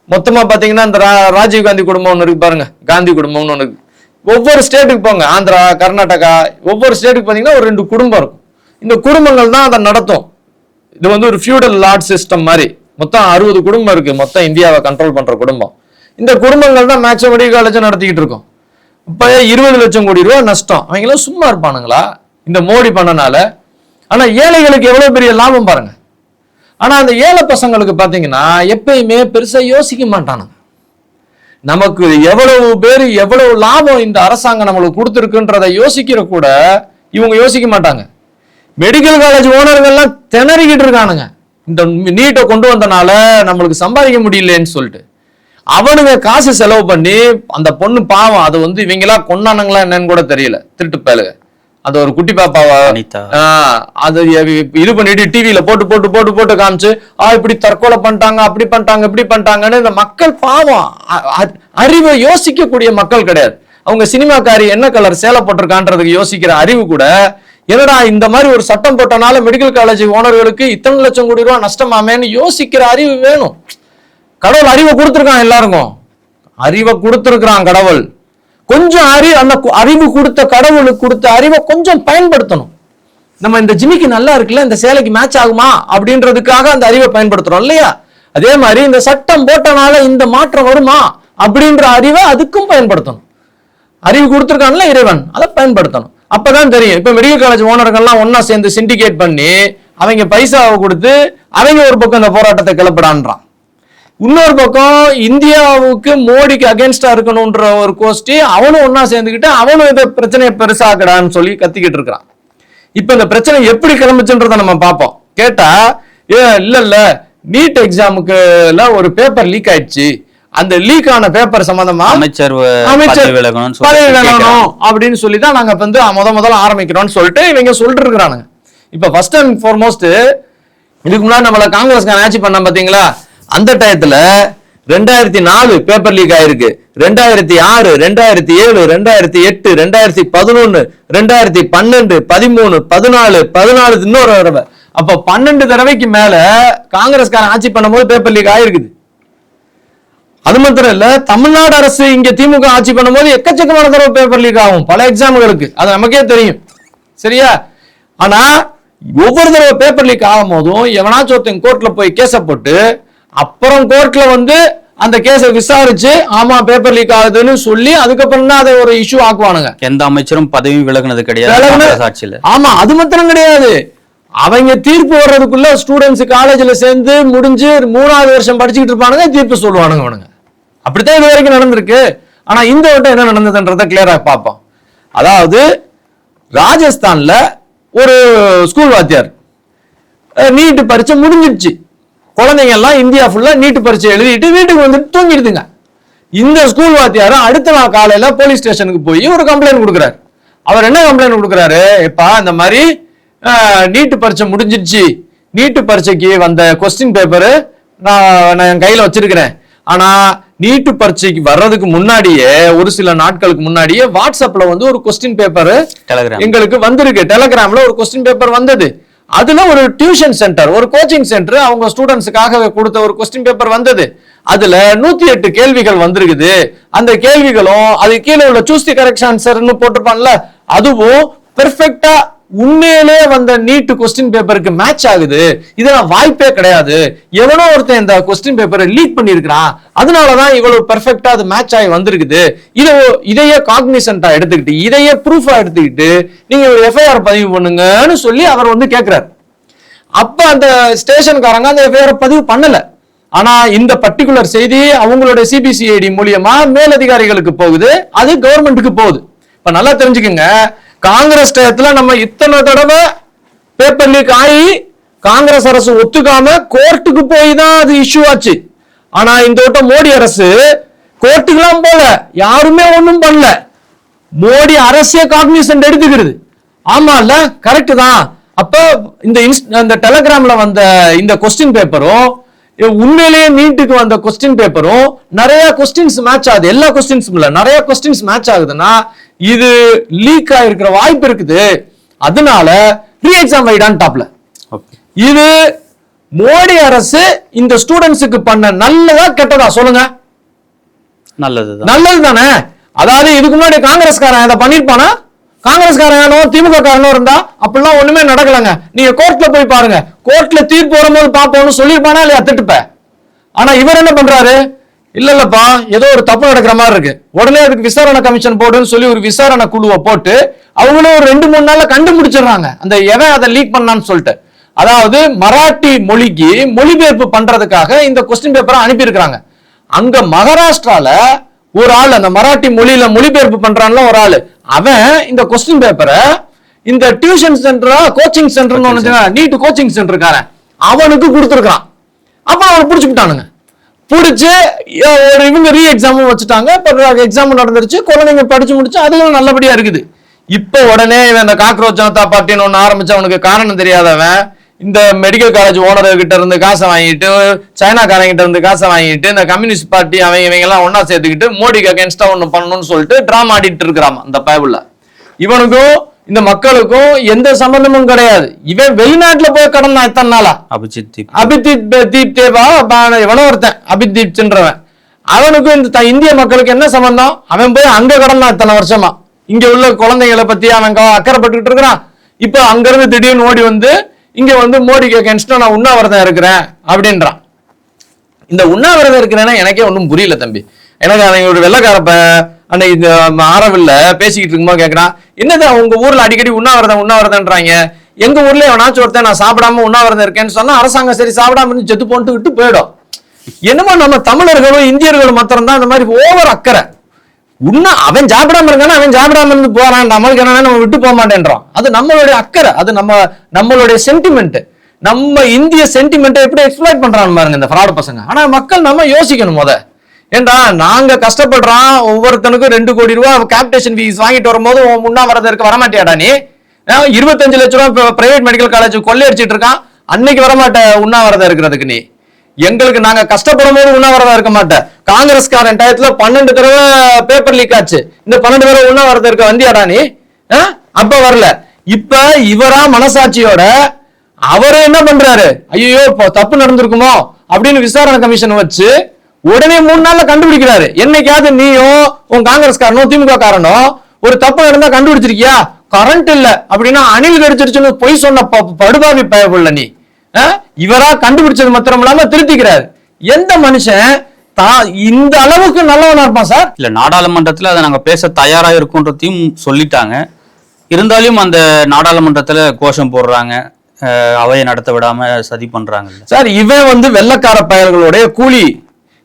மொத்தமா பாத்தீங்கன்னா இந்த ராஜீவ் காந்தி குடும்பம் ஒண்ணு இருக்கு பாருங்க, காந்தி குடும்பம்னு ஒண்ணு இருக்கு. ஒவ்வொரு ஸ்டேட்டுக்கு போங்க, ஆந்திரா, கர்நாடகா, ஒவ்வொரு ஸ்டேட்டுக்கு பாத்தீங்கன்னா ஒரு 2 குடும்பம் இருக்கும். இந்த குடும்பங்கள் தான் அதை நடத்தும். இது வந்து ஒரு ஃபியூடல் லார்ட் சிஸ்டம் மாதிரி. மொத்தம் 60 குடும்பம் இருக்கு, மொத்தம் இந்தியாவை கண்ட்ரோல் பண்ற குடும்பம். இந்த குடும்பங்கள் தான் மேக்ஸிமம் மெடிக்கல் காலேஜ் நடத்திக்கிட்டு இருக்கும். இப்ப 20 லட்சம் கோடி ரூபாய் நஷ்டம். அவங்க எல்லாம் சும்மா இருப்பானுங்களா இந்த மோடி பண்ணனால? ஆனா ஏழைகளுக்கு எவ்வளவு பெரிய லாபம் பாருங்க. ஆனா அந்த ஏழை பசங்களுக்கு பாத்தீங்கன்னா எப்பயுமே பெருசா யோசிக்க மாட்டானுங்க. நமக்கு எவ்வளவு லாபம் இந்த அரசாங்கம் நம்மளுக்கு கொடுத்துருக்குன்றதை யோசிக்கிற கூட இவங்க யோசிக்க மாட்டாங்க. மெடிக்கல் காலேஜ் ஓனர்கள்லாம் திணறிக்கிட்டு இருக்கானுங்க. இந்த நீட்டை கொண்டு வந்தனால நம்மளுக்கு சம்பாதிக்க முடியலன்னு சொல்லிட்டு அவனுங்க காசு செலவு பண்ணி அந்த பொண்ணு பாவம், அது வந்து இவங்களா கொண்டானுங்களா என்னன்னு கூட தெரியல, திருட்டு பயலுக. அது ஒரு குட்டி பாப்பாவா அது இது பண்ணிட்டு டிவியில போட்டு காமிச்சு இப்படி தற்கொலை பண்ணிட்டாங்க, அப்படி பண்ணிட்டாங்க, இப்படி பண்ணிட்டாங்கன்னு இந்த மக்கள் பாவம் அறிவை யோசிக்கக்கூடிய மக்கள் கிடையாது. அவங்க சினிமாக்காரி என்ன கலர் சேலை போட்டிருக்கான்றதுக்கு யோசிக்கிற அறிவு கூட, என்னடா இந்த மாதிரி ஒரு சட்டம் போட்டனால மெடிக்கல் காலேஜ் ஓனர்களுக்கு இத்தனை லட்சம் கோடி ரூபாய் நஷ்டமாமேன்னு யோசிக்கிற அறிவு வேணும். கடவுள் அறிவை கொடுத்துருக்கான், எல்லாருக்கும் அறிவை கொடுத்துருக்கான் கடவுள். கொஞ்சம் அந்த அறிவு கொடுத்த கடவுளுக்கு கொடுத்த அறிவை கொஞ்சம் பயன்படுத்தணும். நம்ம இந்த ஜிமிக்கு நல்லா இருக்குல்ல, இந்த சேலைக்கு மேட்ச் ஆகுமா அப்படின்றதுக்காக அந்த அறிவை பயன்படுத்துறோம் இல்லையா? அதே மாதிரி இந்த சட்டம் போட்டனால இந்த மாற்றம் வருமா அப்படின்ற அறிவை அதுக்கும் பயன்படுத்தணும். அறிவு கொடுத்துருக்கான்ல இறைவன், அதை பயன்படுத்தணும். அப்பதான் தெரியும். இப்ப மெடிக்கல் காலேஜ் ஓனர்கள்லாம் ஒன்னா சேர்ந்து சிண்டிகேட் பண்ணி அவங்க பைசாவை கொடுத்து அவங்க ஒரு பக்கம் இந்த போராட்டத்தை கிளப்பிடான்றான். இன்னொரு பக்கம் இந்தியாவுக்கு மோடிக்கு அகேன்ஸ்டா இருக்கணும்ன்ற ஒரு கோஷ்டி அவனும் ஒன்னா சேர்ந்துக்கிட்டு அவனும் இந்த பிரச்சனையை பெருசாக்கடான்னு சொல்லி கத்திக்கிட்டு இருக்கிறான். இப்ப இந்த பிரச்சனை எப்படி கிளம்புச்சுன்றத நம்ம பார்ப்போம். கேட்டா இல்ல நீட் எக்ஸாமுக்கு ஒரு பேப்பர் லீக் ஆயிடுச்சு, அந்த லீக் ஆன பேப்பர் சம்பந்தமா அமைச்சர் பதவி விலகணும் அப்படின்னு சொல்லி தான் நாங்க வந்து முதல்ல ஆரம்பிக்கிறோம்னு சொல்லிட்டு இவங்க சொல்லிட்டு இருக்கிறானுங்க. இப்ப ஃபர்ஸ்ட் அண்ட் ஃபார்மோஸ்ட் இதுக்கு முன்னாடி நம்மள காங்கிரஸ்காரன் ஆட்சி பண்ண பாத்தீங்களா, அந்த டயத்துல 2004 பேப்பர் லீக் ஆயிருக்கு, 2006, 2007, 2008, 2011, 2012, 13, 14, 14 இன்னொரு தடவை. அப்ப 12 தடவைக்கு மேல காங்கிரஸ்காரன் ஆட்சி பண்ணும் போது பேப்பர் லீக் ஆயிருக்குது. அது மாத்திரம் இல்ல, தமிழ்நாடு அரசு இங்க திமுக ஆட்சி பண்ணும் போது எக்கச்சக்கமான தடவை பேப்பர் லீக் ஆகும் பல எக்ஸாம்களுக்கு, அது நமக்கே தெரியும். சரியா? ஆனா ஒவ்வொரு தடவை பேப்பர் லீக் ஆகும் போதும் எவனாச்சும் ஒருத்தன் கோர்ட்ல போய் கேஸ போட்டு அப்புறம் கோர்ட்ல வந்து அந்த கேஸை விசாரிச்சு ஆமா பேப்பர் லீக் ஆகுதுன்னு சொல்லி அதுக்கப்புறம் தான் அதை ஒரு இஷ்யூ ஆக்குவானுங்க. எந்த அமைச்சரும் பதவி விலகுனது கிடையாது. ஆமா, அது மாத்திரம் கிடையாது, அவங்க தீர்ப்பு வர்றதுக்குள்ள ஸ்டூடெண்ட்ஸ் காலேஜ்ல சேர்ந்து முடிஞ்சு 3வது வருஷம் படிச்சுக்கிட்டு இருப்பானுங்க, தீர்ப்பு சொல்லுவானுங்க அவனுங்க. அப்படித்தான் இது வரைக்கும் நடந்திருக்கு. ஆனா இந்த வட்டம் என்ன நடந்ததுன்றத கிளியரா பார்ப்போம். அதாவது ராஜஸ்தான்ல ஒரு ஸ்கூல் வாத்தியார் நீட் பரீட்சை முடிஞ்சிடுச்சு, குழந்தைங்க எல்லாம் இந்தியா ஃபுல்லா நீட் பரீட்சை எழுதிட்டு வீட்டுக்கு வந்துட்டு தூங்கிடுதுங்க. இந்த ஸ்கூல் வாத்தியார் அடுத்த நாள் காலையில போலீஸ் ஸ்டேஷனுக்கு போய் ஒரு கம்ப்ளைண்ட் கொடுக்குறாரு. அவர் என்ன கம்ப்ளைண்ட் கொடுக்குறாரு, இப்ப இந்த மாதிரி நீட்டு பரீட்சை முடிஞ்சிடுச்சு, நீட்டு பரீட்சைக்கு வந்த கொஸ்டின் பேப்பரு நான் என் கையில வச்சிருக்கிறேன், ஆனா நீட்டு பரீட்சைக்கு வர்றதுக்கு முன்னாடியே ஒரு சில நாட்களுக்கு முன்னாடியே வாட்ஸ்அப்ல வந்து ஒரு கொஸ்டின் பேப்பர் எங்களுக்கு வந்திருக்கு, டெலகிராம்ல ஒரு கொஸ்டின் பேப்பர் வந்தது, அதுல ஒரு டியூஷன் சென்டர் ஒரு கோச்சிங் சென்டர் அவங்க ஸ்டூடெண்ட்ஸுக்காக கொடுத்த ஒரு கொஸ்டின் பேப்பர் வந்தது, அதுல 108 கேள்விகள் வந்திருக்குது, அந்த கேள்விகளும் அது கீழே உள்ள சூஸ் தி கரெக்ட் ஆன்சர்னு போட்டிருப்பான்ல அதுவும் பெர்ஃபெக்ட்டா உண்மையிலே வந்த நீட் கொஸ்டின் பேப்பருக்கு மேட்ச் ஆகுது, இதெல்லாம் வாய்ப்பே கிடையாது, எவனோ ஒருத்தன் இந்த கொஸ்டின் பேப்பரை லீக் பண்ணிருக்கான், அதனாலதான் இவ்வளவு பெர்ஃபெக்ட்டா அது மேட்ச் ஆகி வந்திருக்குது, இதையே காக்னிசன்டா எடுத்துக்கிட்டு இதையே ப்ரூஃபா எடுத்துக்கிட்டு நீங்க ஒரு எஃப்ஐஆர் பதிவு பண்ணுங்கன்னு சொல்லி அவர் வந்து கேட்கிறார். அப்ப அந்த ஸ்டேஷன்காரங்க அந்த எஃப்ஐஆர் பதிவு பண்ணல. ஆனா இந்த பர்டிகுலர் செய்தி அவங்களுடைய சிபிசிஐடி மூலியமா மேலதிகாரிகளுக்கு போகுது, அது கவர்மெண்ட்டுக்கு போகுது. இப்ப நல்லா தெரிஞ்சுக்குங்க, காங்கிரஸ் டயத்துல நம்ம இத்தனை தடவை பேப்பர் லீக் ஆகி காங்கிரஸ் அரசு ஒத்துக்காம கோர்ட்டுக்கு போய் தான் அது இஷ்யூ ஆச்சு. ஆனா இந்த வட்டம் மோடி அரசு கோர்ட்டுக்கெல்லாம் போல, யாருமே ஒண்ணும் பண்ணல, மோடி அரசே காக்னிசன்ட் எடுத்துக்கிறது. ஆமா இல்ல, கரெக்ட் தான். அப்ப இந்த டெலகிராம்ல வந்த இந்த கொஸ்டின் பேப்பரும் உண்மையிலேயே நீட்டுக்கு வந்த கொஸ்டின் பேப்பரும் நிறைய கொஸ்டின்ஸ் மேட்ச் ஆகுது, எல்லா கொஸ்டின்ஸும் இல்ல நிறைய கொஸ்டின்ஸ் மேட்ச் ஆகுதுன்னா இது லீக் ஆயிருக்கிற வாய்ப்பு இருக்குது, அதனால ரீ எக்ஸாம் வைடான் டாப்ல. இது மோடி அரசு இந்த ஸ்டூடெண்ட்ஸுக்கு பண்ண நல்லதா கெட்டதா சொல்லுங்க? நல்லது தானே. அதாவது இதுக்கு முன்னாடி காங்கிரஸ்காரன் இதை பண்ணிருப்பானா? காங்கிரஸ்காரனோ திமுக காரனோ இருந்தா அப்படிலாம் ஒண்ணுமே நடக்கலங்க. நீங்க கோர்ட்ல போய் பாருங்க, கோர்ட்ல தீர்ப்பு வரும்போது பாப்போம்னு சொல்லிருப்பானா இல்லையா திட்டுப்ப. ஆனா இவர் என்ன பண்றாரு, இல்லப்பா ஏதோ ஒரு தப்பு நடக்கிற மாதிரி இருக்கு, உடனே அதுக்கு விசாரணை கமிஷன் போடுன்னு சொல்லி ஒரு விசாரணை குழுவை போட்டு அவங்களும் ஒரு 2-3 நாள்ல கண்டுபிடிச்சிடுறாங்க அந்த எவன் அதை லீக் பண்ணான்னு சொல்லிட்டு. அதாவது மராட்டி மொழிக்கு மொழிபெயர்ப்பு பண்றதுக்காக இந்த கொஸ்டின் பேப்பரை அனுப்பியிருக்கிறாங்க. அங்க மகாராஷ்டிரால ஒரு ஆள் அந்த மராட்டி மொழியில மொழிபெயர்ப்பு பண்றான்ல ஒரு ஆளு, அவன் இந்த கொஸ்டின் பேப்பரை இந்த டியூஷன் சென்டரா கோச்சிங் சென்டர் நீட் கோச்சிங் சென்டருக்காரன் அவனுக்கு கொடுத்துருக்கான். அப்ப அவனை பிடிச்சுட்டானுங்க, பிடிச்சு இவங்க ரீ எக்ஸாமும் வச்சுட்டாங்க. எக்ஸாம் நடந்துருச்சு, குழந்தைங்க படிச்சு முடிச்சு அதுவும் நல்லபடியா இருக்குது. இப்ப உடனே இந்த காக்ரோச் ஜனதா பார்ட்டின்னு ஒண்ணு ஆரம்பிச்சு அவனுக்கு காரணம் தெரியாதவன் இந்த மெடிக்கல் காலேஜ் ஓனர் கிட்ட இருந்து காசை வாங்கிட்டு, சைனாக்காரங்கிட்ட இருந்து காசை வாங்கிட்டு, இந்த கம்யூனிஸ்ட் பார்ட்டி இவங்க எல்லாம் ஒன்னா சேர்த்துக்கிட்டு மோடிக்கு அகேன்ஸ்டா ஒண்ணு பண்ணணும்னு சொல்லிட்டு டிராமா ஆடிட்டு இருக்கிறான் அந்த பயவுல. இவனுக்கும் இந்த மக்களுக்கும் எந்த சம்பந்தமும் கிடையாது. இவன் வெளிநாட்டுல போய் கடந்தா இத்தனை நாளா அபிதீப் தேவா எவனோ ஒருத்தன் அபிதீப் சென்றவன், அவனுக்கும் இந்த இந்திய மக்களுக்கு என்ன சம்பந்தம்? அவன் போய் அங்க கடந்தான் இத்தனை வருஷமா, இங்க உள்ள குழந்தைகளை பத்தி அவன் அக்கறைப்பட்டு இருக்கிறான். இப்ப அங்க இருந்து திடீர்னு ஓடி வந்து இங்க வந்து மோடிக்கு அகேன்ஸ்டா நான் உண்ணாவிரதம் இருக்கிறேன் அப்படின்றான். இந்த உண்ணாவிரதம் இருக்கிறேன்னா எனக்கே ஒன்றும் புரியல தம்பி. எனக்கு அவங்க ஒரு வெள்ளக்காரப்ப அன்னைக்கு இந்த ஆரவில்ல பேசிக்கிட்டு இருக்கும்போது கேட்கறான், என்னதான் உங்க ஊர்ல அடிக்கடி உண்ணாவிரதம்ன்றாங்க, எங்க ஊர்ல எவனாச்சும் ஒருத்தன் நான் சாப்பிடாம உண்ணாவிரதம் இருக்கேன்னு சொன்னா அரசாங்கம் சரி சாப்பிடாம இருந்து செத்து போட்டு விட்டு போயிடும். என்னமோ நம்ம தமிழர்களும் இந்தியர்களும் மாத்திரம் தான் இந்த மாதிரி ஓவர் அக்கறை. அவன் சாப்பிடாம இருக்கானா, அவன் சாப்பிடாம இருந்து போறான், நம்மளுக்கு என்ன நம்ம விட்டு போக மாட்டேன்றோம். அது நம்மளுடைய அக்கறை, அது நம்மளுடைய சென்டிமெண்ட். நம்ம இந்திய சென்டிமெண்ட்டை எப்படி எக்ஸ்ப்ளாய்ட் பண்றாங்க பாருங்க இந்த ஃப்ராட் பசங்க. ஆனா மக்கள் நம்ம யோசிக்கணும் ஏண்டா நாங்க கஷ்டப்படுறான், ஒவ்வொருத்தனுக்கும் 2 கோடி ரூபாய் கேபிடேஷன் ஃபீஸ் வாங்கிட்டு வரும்போது உண்ணாவிரதம் இருக்க வரமாட்டியாடா நீ? 25 லட்சம் ரூபாய் பிரைவேட் மெடிக்கல் காலேஜ் கொள்ளையடிச்சிட்டு இருக்கான், அன்னைக்கு வரமாட்ட உண்ணாவிரதம் இருக்கிறதுக்கு நீ? எங்களுக்கு நாங்க கஷ்டப்படும் போது உண்ணாவிரதம் இருக்க மாட்டேன். காங்கிரஸ்காரன் டயத்துல 12 தடவை பேப்பர் லீக் ஆச்சு, இந்த 12 தடவை உண்ணாவிரதம் இருக்க வந்தியாடா நீ? அப்ப வரல. இப்ப இவரா மனசாட்சியோட அவரு என்ன பண்றாரு, ஐயோ தப்பு நடந்திருக்குமோ அப்படின்னு விசாரணை கமிஷன் வச்சு உடனே 3 நாள்ல கண்டுபிடிக்கிறாரு. என்னைக்காவது நீயும் உன் காங்கிரஸ்காரனோ திமுக காரனோ ஒரு தப்பு நடந்தா கண்டுபிடிச்சிருக்கியா? கரண்ட் இல்ல அப்படின்னா அணில் கடிச்சிருச்சுன்னு பொய் சொன்ன படுபாவி பயப்புள்ள நீ. இவரா கண்டுபிடிச்சது மாத்திரம் இல்லாம திருத்திக்கிறாரு. எந்த மனுஷன் இந்த அளவுக்கு நல்லவனா இருப்பான் சார்? இல்ல, நாடாளுமன்றத்துல அதை நாங்க பேச தயாரா இருக்கோன்றதையும் சொல்லிட்டாங்க. இருந்தாலும் அந்த நாடாளுமன்றத்துல கோஷம் போடுறாங்க, அவையை நடத்த விடாம சதி பண்றாங்க சார். இவன் வெள்ளக்கார பயல்களுடைய கூலி.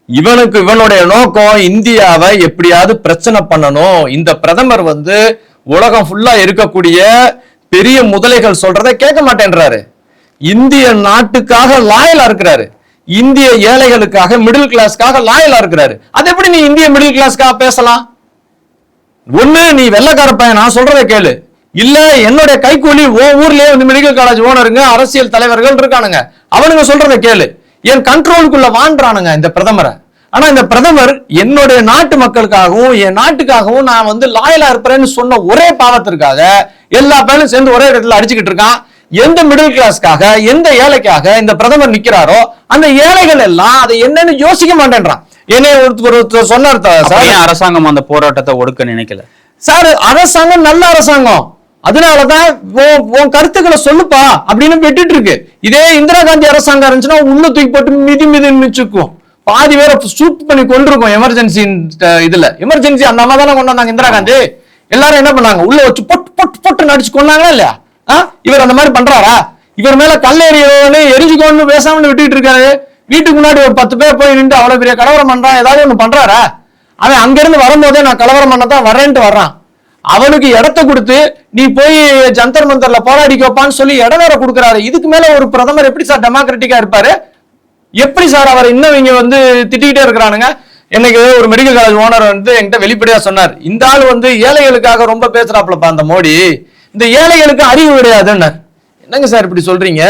இவனுடைய நோக்கம் இந்தியாவை எப்படியாவது பிரச்சனை பண்ணணும். இந்த பிரதமர் உலகம் ஃபுல்லா இருக்கக்கூடிய பெரிய முதலைகள் சொல்றதை கேட்க மாட்டேன்றாரு. இந்திய நாட்டுக்காக லாயலா இருக்கிறாரு, இந்திய ஏழைகளுக்காக மிடில் கிளாஸ்க்காக லாயலா இருக்கிறாரு. அது எப்படி நீ இந்திய மிடில் கிளாஸ்க்காக பேசலாம்? ஒண்ணு நீ வெள்ளக்கார பையன் நான் சொல்றதை கேளு, இல்ல என்னுடைய கைக்கூலி ஊர்லயே மெடிக்கல் காலேஜ் ஓனருங்க அரசியல் தலைவர்கள் இருக்கானுங்க, அவனுங்க சொல்றதை கேளு. என் கண்ட்ரோலுக்குள்ள வாண்டானுங்க இந்த பிரதமரை. ஆனா இந்த பிரதமர் என்னுடைய நாட்டு மக்களுக்காகவும் என் நாட்டுக்காகவும் நான் லாயலா இருப்பேன்னு சொன்ன ஒரே பாவத்திற்காக எல்லா பேரும் சேர்ந்து ஒரே இடத்துல அடிச்சுக்கிட்டு இருக்கான். எந்த மிடில் கிளாஸ்க்காக எந்த ஏழைக்காக இந்த பிரதமர் நிக்கிறாரோ அந்த ஏழைகள் எல்லாம் அதை என்னன்னு யோசிக்க மாட்டேன்றான். என்னைய ஒருத்தர் சொன்னார் சார், அரசாங்கம் அந்த போராட்டத்தை ஒடுக்க நினைக்கல சார். அரசாங்கம் நல்ல அரசாங்கம், அதனாலதான் உன் கருத்துக்களை சொல்லுப்பா அப்படின்னு விட்டுட்டு இருக்கு. இதே இந்திரா காந்தி அரசாங்கம் இருந்துச்சுன்னா உள்ள தூக்கி போட்டு மிதி மிதிச்சுக்கும், பாதி பேரை ஷூட் பண்ணி கொண்டிருக்கும். எமர்ஜென்சி இதுல எமர்ஜென்சி அந்த அம்மா தானே கொண்டு வந்தாங்க இந்திரா காந்தி. எல்லாரும் என்ன பண்ணாங்க, உள்ள வச்சு பொட்டு பொட்டு பொட்டு நடிச்சு கொண்டாங்களா இல்லையா? இவர் அந்த மாதிரி பண்றாரா? இவர் மேல கல்லெறியோன்னு எரிஞ்சுக்கோன்னு பேசாம விட்டுட்டு இருக்காரு. வீட்டுக்கு முன்னாடி ஒரு 10 பேர் போய் நின்று அவ்வளவு பெரிய கலவரம் பண்றான், ஏதாவது ஒண்ணு பண்றாரா? அவன் அங்கிருந்து வரும்போதே நான் கலவரம் பண்ணதான் வரேன்ட்டு வர்றான். அவனுக்கு இடத்த கொடுத்து நீ போய் ஜந்தர் மந்தர்ல போராடிக்க வைப்பான்னு சொல்லி இடம் வேற கொடுக்குறாரு. இதுக்கு மேல ஒரு பிரதமர் எப்படி சார் டெமோக்ராட்டிக்கா இருப்பாரு? எப்படி சார் அவர் இன்னும் இங்க திட்டிக்கிட்டே இருக்கிறானுங்க. எனக்கு ஒரு மெடிக்கல் காலேஜ் ஓனர் என்கிட்ட வெளிப்படையா சொன்னார், இந்த ஆள் ஏழைகளுக்காக ரொம்ப பேசுறாப்லப்பா அந்த மோடி, இந்த ஏழைகளுக்கு அறிவு கிடையாதுன்னு. என்னங்க சார் இப்படி சொல்றீங்க?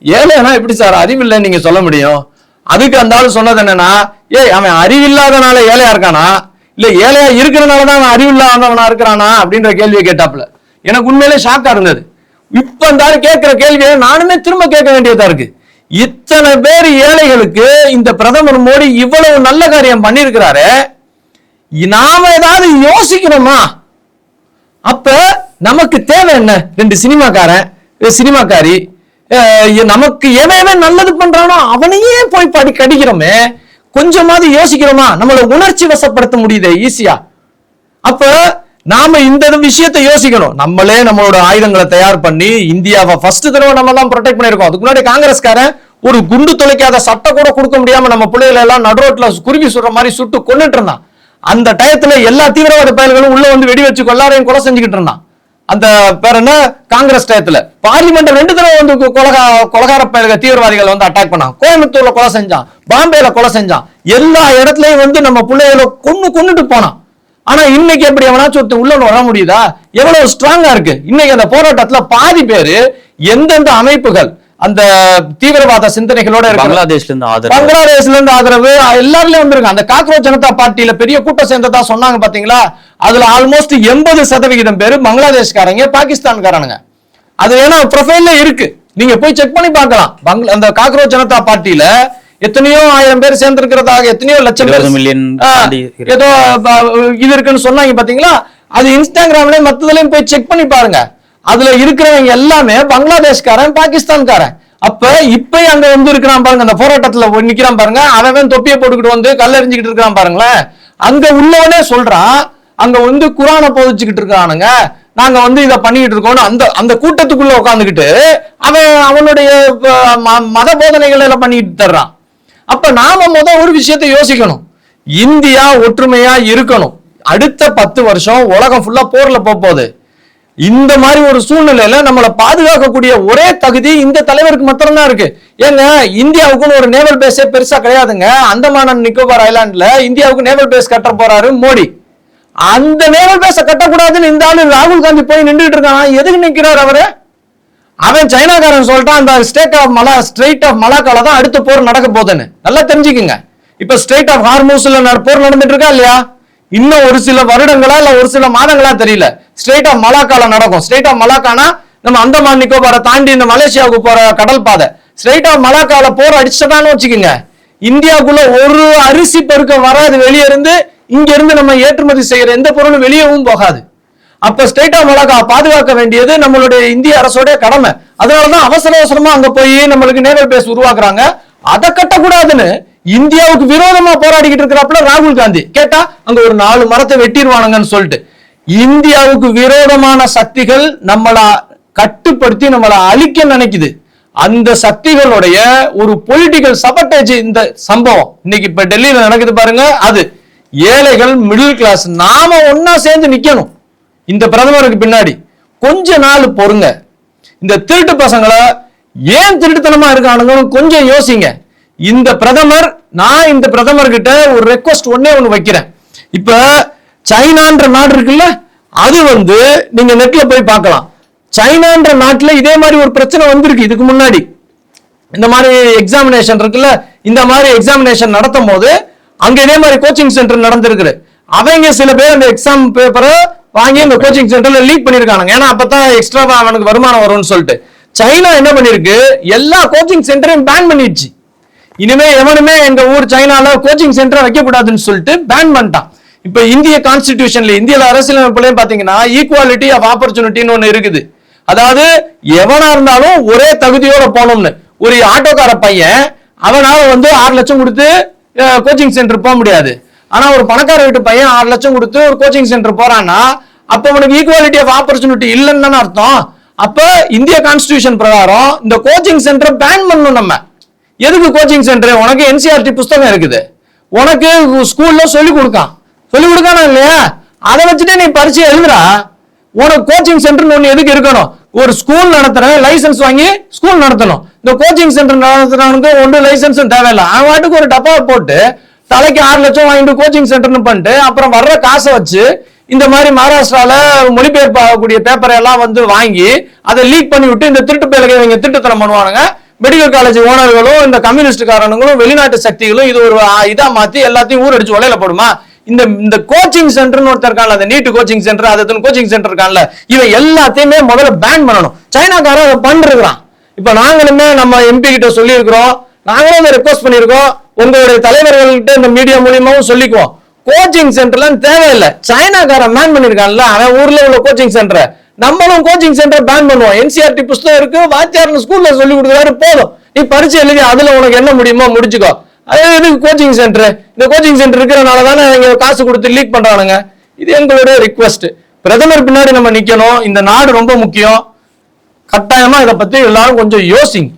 ஏழைனா எப்படி சார் அறிவு இல்லைன்னு நீங்க சொல்ல முடியும்? அதுக்கு அந்த ஆள் சொன்னது என்னன்னா, அவன் அறிவில்லாதனால ஏழையா இருக்கானா இல்ல ஏழையா இருக்கிறனாலதான் அவன் அறிவில்லாதவனா இருக்கிறானா அப்படின்ற கேள்வியை கேட்டாப்ல. எனக்கு உண்மையிலே ஷாக்கா இருந்தது. இப்ப அந்த ஆள் கேட்கிற கேள்வியை நானுமே திரும்ப கேட்க வேண்டியதா இருக்கு. இத்தனை பேர் ஏழைகளுக்கு இந்த பிரதமர் மோடி இவ்வளவு நல்ல காரியம் பண்ணிருக்கிறாரு, நாம ஏதாவது யோசிக்கணுமா? அப்ப நமக்கு தேவை என்ன? 2 சினிமாக்காரன் சினிமாக்காரி நமக்கு எவன் நல்லது பண்றானோ அவனையே போய் கடிக்கிறோமே, கொஞ்சமாவது யோசிக்கிறோமா? நம்மள உணர்ச்சி வசப்படுத்த முடியுது ஈஸியா. அப்ப நாம இந்த விஷயத்தை யோசிக்கணும். நம்மளே நம்மளோட ஆயுதங்களை தயார் பண்ணி இந்தியாவை ஃபர்ஸ்ட் தடவை நம்ம தான் ப்ரொடெக்ட் பண்ணிருக்கோம். அதுக்கு முன்னாடி காங்கிரஸ்காரன் ஒரு குண்டு தொலைக்காத சட்டை கூட கொடுக்க முடியாம நம்ம பிள்ளைகளை எல்லாம் நடுரோட்ல குருவி சுடுற மாதிரி சுட்டு கொண்டுட்டு இருந்தான். அந்த டயத்துல எல்லா தீவிரவாத பயல்களும் உள்ள வெடி வச்சு எல்லாரையும் கொலை செஞ்சுக்கிட்டு இருந்தான். அந்த பேர் என்ன, காங்கிரஸ் டயத்துல பார்லிமெண்ட் 2 தடவை கொலகார பயல்கள் தீவிரவாதிகள் அட்டாக் பண்ணான். கோயம்புத்தூர்ல கொலை செஞ்சான், பாம்பேல கொலை செஞ்சான், எல்லா இடத்துலயும் நம்ம பிள்ளைகளை கொன்னுட்டு போனான். ஆனா இன்னைக்கு எப்படி எவனாச்சும் ஒருத்தர் உள்ள வர முடியுதா? எவ்வளவு ஸ்ட்ராங்கா இருக்கு இன்னைக்கு அந்த போராட்டத்துல. பாதி பேரு எந்தெந்த அமைப்புகள் அந்த தீவிரவாத சிந்தனைகளோட பங்களாதேஷ்ல இருந்து ஆதரவு எல்லாருலயும் வந்திருக்கு. அந்த காக்ரோச் ஜனதா பார்ட்டியில பெரிய கூட்டம் சேர்ந்ததா சொன்னாங்க பாத்தீங்களா? அதுல ஆல்மோஸ்ட் 80% பேரு பங்களாதேஷ்காரங்க, பாகிஸ்தான்காரனுங்க. அது வேணா ப்ரொஃபைல்ல இருக்கு, நீங்க போய் செக் பண்ணி பார்க்கலாம். அந்த காக்ரோச் ஜனதா பார்ட்டியில எத்தனையோ 1000 பேர் சேர்ந்திருக்கிறதாக, எத்தனையோ லட்சம் பேர் ஏதோ இது இருக்குன்னு சொன்னாங்க பாத்தீங்களா? அது இன்ஸ்டாகிராம்ல மத்ததுலயும் போய் செக் பண்ணி பாருங்க. அதுல இருக்கிறவங்க எல்லாமே பங்களாதேஷ்காரன், பாகிஸ்தான்காரன். அப்ப இப்ப அங்க இருக்கிறான் பாருங்க, அந்த போராட்டத்துல நிக்கிறான் பாருங்க, அவன் தொப்பியை போட்டுக்கிட்டு கல்லெறிஞ்சுக்கிட்டு இருக்கிறான் பாருங்களேன். அங்க உள்ளவனே சொல்றான், அங்க வந்து குரானை போதிச்சுக்கிட்டு இருக்கானுங்க, நாங்க வந்து இதை பண்ணிக்கிட்டு இருக்கோம்னு அந்த கூட்டத்துக்குள்ள உட்காந்துக்கிட்டு அவனுடைய மத போதனைகள் எல்லாம் பண்ணிக்கிட்டு தர்றான். அப்ப நாம ஒரு விஷயத்தை யோசிக்கணும், இந்தியா ஒற்றுமையா இருக்கணும். அடுத்த 10 வருஷம் உலகம் ஃபுல்லா போர்ல போகுது. இந்த மாதிரி ஒரு சூழ்நிலையில நம்மளை பாதுகாக்கக்கூடிய ஒரே தகுதி இந்த தலைவருக்கு மாத்திரம்தான் இருக்கு. ஏங்க, இந்தியாவுக்குன்னு ஒரு நேவல் பேஸே பெருசா கிடையாதுங்க. அந்தமான் அண்ட் நிக்கோபார் ஐலாண்ட்ல இந்தியாவுக்கு நேவல் பேஸ் கட்ட போறாரு மோடி. அந்த நேவல் பேஸ கட்டக்கூடாதுன்னு இந்த ஆளு ராகுல் காந்தி போய் நின்றுட்டு இருக்கான். எதுக்கு நிக்கிறார் அவரு? அவன் சைனாக்காரன் சொல்லிட்டான் அந்த ஸ்ட்ரெயிட் ஆஃப் மலாக்கால தான் அடுத்த போர் நடக்க போகுதுன்னு. நல்லா தெரிஞ்சுக்குங்க. இப்ப ஸ்ட்ரெயிட் ஆஃப் ஹார்மூஸ்ல போர் நடந்துட்டு இருக்கா இல்லையா? இன்னும் ஒரு சில வருடங்களா இல்ல ஒரு சில மாதங்களா தெரியல, ஸ்ட்ரெயிட் ஆஃப் மலாக்கால நடக்கும். ஸ்ட்ரெயிட் ஆஃப் மலாக்கானா நம்ம அந்தமான் நிக்கோபாரை தாண்டி இந்த மலேசியாவுக்கு போற கடல் பாதை. ஸ்ட்ரெயிட் ஆஃப் மலாக்கால போர் அடிச்சதான்னு வச்சுக்கோங்க, இந்தியாவுக்குள்ள ஒரு அரிசி பெருக்க வராது. வெளியே இருந்து இங்க இருந்து நம்ம ஏற்றுமதி செய்யற எந்த பொருளும் வெளியவும் போகாது. அப்ப ஸ்ட்ரெயிட் ஆஃப் மலாக்கா பாதுகாக்க வேண்டியது நம்மளுடைய இந்திய அரசோட கடமை. அதனாலதான் அவசரமா அங்க போய் நம்மளுக்கு நேவல் பேஸ் உருவாக்குறாங்க. அதை கட்டக்கூடாதுன்னு இந்தியாவுக்கு விரோதமா போராடிக்கிட்டு இருக்கிறப்பல ராகுல் காந்தி கேட்டா அங்க ஒரு 4 மரத்தை வெட்டிடுவானுங்கன்னு சொல்லிட்டு, இந்தியாவுக்கு விரோதமான சக்திகள் நம்மளை கட்டுப்படுத்தி நம்மளை அழிக்க நினைக்குது. அந்த சக்திகளுடைய ஒரு பொலிட்டிக்கல் சபட்டேஜ் இந்த சம்பவம் இன்னைக்கு இப்ப டெல்லியில நடக்குது பாருங்க. அது ஏழைகள், மிடில் கிளாஸ் நாம ஒன்னா சேர்ந்து நிக்கணும் இந்த பிரதமருக்கு பின்னாடி. கொஞ்ச நாள் பொறுங்க. இந்த திருட்டு பசங்களை ஏன் திருட்டுத்தனமா இருக்கானுங்க கொஞ்சம் யோசிங்க. இந்த பிரதமர், நான் இந்த பிரதமர் கிட்ட ஒரு ரெக்வஸ்ட் ஒண்ணு வைக்கிறேன். இப்ப சைனான்ற நாடு இருக்குல்ல, அது நீங்க நெட்ல போய் பார்க்கலாம். சைனான்ற நாட்டுல இதே மாதிரி ஒரு பிரச்சனை வந்திருக்கு இதுக்கு முன்னாடி. இந்த மாதிரி எக்ஸாமினேஷன் இருக்குல்ல, இந்த மாதிரி எக்ஸாமினேஷன் நடத்தும் போது அங்க இதே மாதிரி கோச்சிங் சென்டர் நடந்திருக்கு. அவங்க சில பேர் அந்த எக்ஸாம் பேப்பரை வாங்கி இந்த கோச்சிங் சென்டர்ல லீக் பண்ணிருக்காங்க. ஏன்னா அப்பதான் எக்ஸ்ட்ரா அவனுக்கு வருமானம் வரும்னு சொல்லிட்டு சைனா என்ன பண்ணிருக்கு, எல்லா கோச்சிங் சென்டரையும் பேன் பண்ணிடுச்சு. இனிமே எவனுமே எங்க ஊர் சைனால கோச்சிங் சென்டர் வைக்கக்கூடாதுன்னு சொல்லிட்டு பேன் பண்ணிட்டான். இப்ப இந்திய கான்ஸ்டிடியூஷன்ல, இந்திய அரசியலமைப்புலயும் பாத்தீங்கன்னா ஈக்குவாலிட்டி ஆஃப் ஆப்பர்ச்சுனிட்டின்னு ஒண்ணு இருக்குது. அதாவது எவனா இருந்தாலும் ஒரே தகுதியோட போனோம்னு. ஒரு ஆட்டோக்கார பையன் அவனால 6 லட்சம் கொடுத்து கோச்சிங் சென்டர் போக முடியாது. ஆனா ஒரு பணக்கார வீட்டு பையன் 6 லட்சம் கொடுத்து ஒரு கோச்சிங் சென்டர் போறான்னா அப்ப அவனுக்கு ஈக்குவாலிட்டி ஆஃப் ஆப்பர்ச்சுனிட்டி இல்லைன்னு அர்த்தம். அப்ப இந்திய கான்ஸ்டிடியூஷன் பிரகாரம் இந்த கோச்சிங் சென்டர் பேன் பண்ணணும். நம்ம எதுக்கு கோச்சிங் சென்டர்? உனக்கு என்சிஆர்டி புத்தகம் இருக்குது, உனக்கு ஸ்கூல்ல சொல்லி கொடுக்கானா இல்லையா? அதை வச்சுட்டு நீ பரீட்சை எழுதுறா. உனக்கு கோச்சிங் சென்டர் ஒண்ணு எதுக்கு இருக்கணும்? ஒரு ஸ்கூல் நடத்துறேன், லைசன்ஸ் வாங்கி ஸ்கூல் நடத்தணும். இந்த கோச்சிங் சென்டர் நடத்துறவனுக்கு ஒன்று லைசன்ஸும் தேவையில்லை. அவன் வாட்டுக்கு ஒரு டப்பா போட்டு தலைக்கு 6 லட்சம் வாங்கிட்டு கோச்சிங் சென்டர்னு பண்ணிட்டு அப்புறம் வர்ற காசை வச்சு இந்த மாதிரி மகாராஷ்டிரால மொழிபெயர்ப்பு ஆகக்கூடிய பேப்பரை எல்லாம் வாங்கி அதை லீக் பண்ணி விட்டு இந்த திருட்டு பேருக்கு இவங்க திருட்டுத்தனம் பண்ணுவானுங்க. மெடிக்கல் காலேஜ் ஓனர்களும் இந்த கம்யூனிஸ்ட்காரனுங்களும் வெளிநாட்டு சக்திகளும் இது ஒரு இதா மாத்தி எல்லாத்தையும் ஊரடிச்சு வலையில போடுமா? இந்த கோச்சிங் சென்டர்னு ஒருத்தர் இருக்கான்ல, அந்த நீட் கோச்சிங் சென்டர், அது கோச்சிங் சென்டர் இருக்கான்ல, இவன் எல்லாத்தையுமே முதல்ல பேன் பண்ணணும். சைனாக்காரன் அதை பண்ணிருக்கிறான். இப்ப நாங்களுமே நம்ம எம்பி கிட்ட சொல்லியிருக்கிறோம், நாங்களும் அதை ரெக்வஸ்ட் பண்ணியிருக்கோம். உங்களுடைய தலைவர்கள்கிட்ட இந்த மீடியா மூலியமாவும் சொல்லிக்குவோம், கோச்சிங் சென்டர்லாம் தேவையில்லை. சைனாக்காரன் பேன் பண்ணிருக்கான்ல, அவன் ஊர்ல உள்ள கோச்சிங் சென்டர், நம்மளும் கோச்சிங் சென்டர் பேன் பண்ணுவோம். என்சிஆர்டி புத்தகம் இருக்கு, வாத்தியார் ஸ்கூல்ல சொல்லி கொடுக்குறாரு, போதும். நீ பரீட்சை எழுதி அதுல உனக்கு என்ன முடியுமோ முடிச்சுக்கோ. அது எதுக்கு கோச்சிங் சென்டர்? இந்த கோச்சிங் சென்டர் இருக்கிறனால தானே இங்க காசு கொடுத்து லீக் பண்றானுங்க. இது எங்களுடைய ரிக்வெஸ்ட். பிரதமர் பின்னாடி நம்ம நிக்கணும். இந்த நாடு ரொம்ப முக்கியம். கட்டாயமா இதை பத்தி எல்லாரும் கொஞ்சம் யோசிங்க.